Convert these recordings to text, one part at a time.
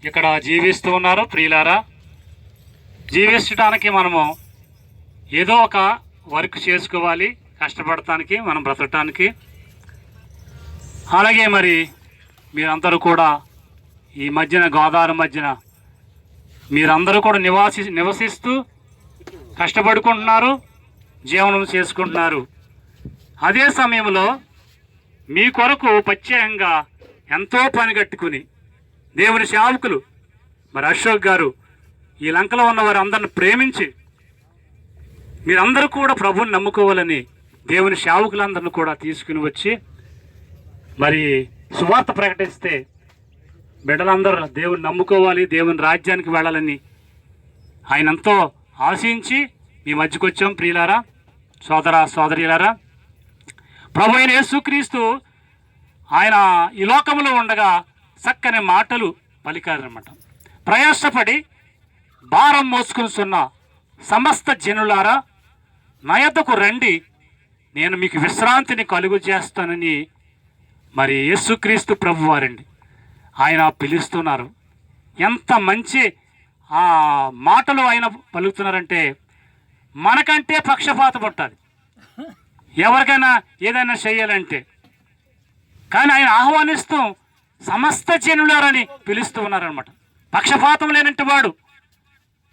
ఇక్కడ జీవిస్తూ ఉన్నారు. ప్రియులారా, జీవించడానికి మనము ఏదో ఒక వర్క్ చేసుకోవాలి, కష్టపడటానికి, మనం బ్రతకటానికి. అలాగే మరి మీరందరూ కూడా ఈ మధ్యన గోదావరి మధ్యన మీరందరూ కూడా నివసిస్తూ కష్టపడుకుంటున్నారు, జీవనం చేసుకుంటున్నారు. అదే సమయంలో మీ కొరకు ప్రత్యేకంగా ఎంతో పని కట్టుకుని దేవుని సేవకులు మరి అశోక్ గారు ఈ లంకలో ఉన్న వారు అందరిని ప్రేమించి మీరందరూ కూడా ప్రభువుని నమ్ముకోవాలని దేవుని సేవకులందరిని కూడా తీసుకుని వచ్చి మరి సువార్త ప్రకటిస్తే బిడ్డలందరూ దేవుని నమ్ముకోవాలి, దేవుని రాజ్యానికి వెళ్ళాలని ఆయన ఎంతో ఆశించి మీ మధ్యకు వచ్చాం. ప్రియులారా, సోదరీలారా, ప్రభు అయిన యేసుక్రీస్తు ఆయన ఈ లోకంలో ఉండగా చక్కని మాటలు పలికారన్నమాట. ప్రయాసపడి భారం మోసుకునిస్తున్న సమస్త జనులారా, నా యొద్దకు రండి, నేను మీకు విశ్రాంతిని కలుగు చేస్తానని మరి యేసుక్రీస్తు ప్రభువారండి ఆయన పిలుస్తున్నారు. ఎంత మంచి మాటలు ఆయన పలుకుతున్నారంటే మనకంటే పక్షపాతం ఉంటుంది ఎవరికైనా ఏదైనా చేయాలంటే. కానీ ఆయన ఆహ్వానిస్తూ సమస్త జనులారని పిలుస్తూ ఉన్నారనమాట. పక్షపాతం లేనంటి వాడు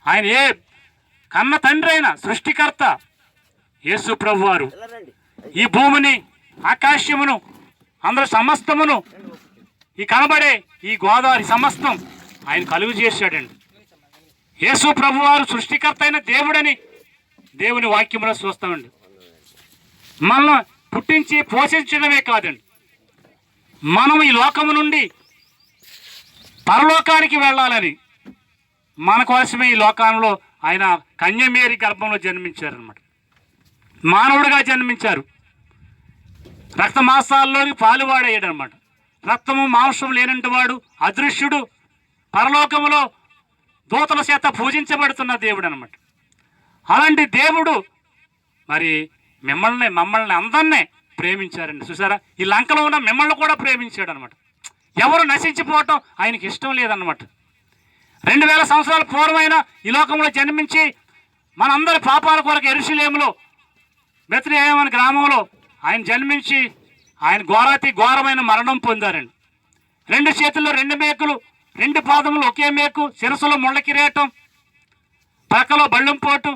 ఆయన, ఏ కన్న తండ్రి అయిన సృష్టికర్త యేసు ప్రభు వారు ఈ భూమిని, ఆకాశమును, అందరూ సమస్తమును, ఈ కనబడే ఈ గోదావరి సమస్తం ఆయన కలుగు చేశాడండి. యేసు ప్రభు వారు సృష్టికర్త అయిన దేవుడని దేవుని వాక్యంలో చూస్తామండి. మనల్ని పుట్టించి పోషించడమే కాదండి, మనం ఈ లోకము నుండి పరలోకానికి వెళ్ళాలని మన కోసమే ఈ లోకంలో ఆయన కన్యమేరీ గర్భంలో జన్మించారనమాట. మానవుడిగా జన్మించారు. రక్త మాంసాల్లోని పాలువాడయ్యాడు అనమాట. రక్తము మాంసం లేనంటి వాడు, అదృశ్యుడు, పరలోకములో దూతల చేత పూజించబడుతున్న దేవుడు అనమాట. అలాంటి దేవుడు మరి మమ్మల్ని అందరినీ ప్రేమించారండి. చూసారా, ఈ లంకలో ఉన్న మిమ్మల్ని కూడా ప్రేమించాడు అనమాట. ఎవరు నశించిపోవటం ఆయనకి ఇష్టం లేదన్నమాట. 2000 సంవత్సరాల పూర్వమైన ఈ లోకంలో జన్మించి మనందరి పాపాల కొరకు యెరూషలేములో బెత్లెహేము అనే గ్రామంలో ఆయన జన్మించి ఆయన ఘోరమైన మరణం పొందారండి. 2 చేతుల్లో 2 మేకులు, 2 పాదములు ఒకే మేకు, శిరస్సులో ముళ్ళ కిరీటం, పక్కలో బళ్ళెం పోటు,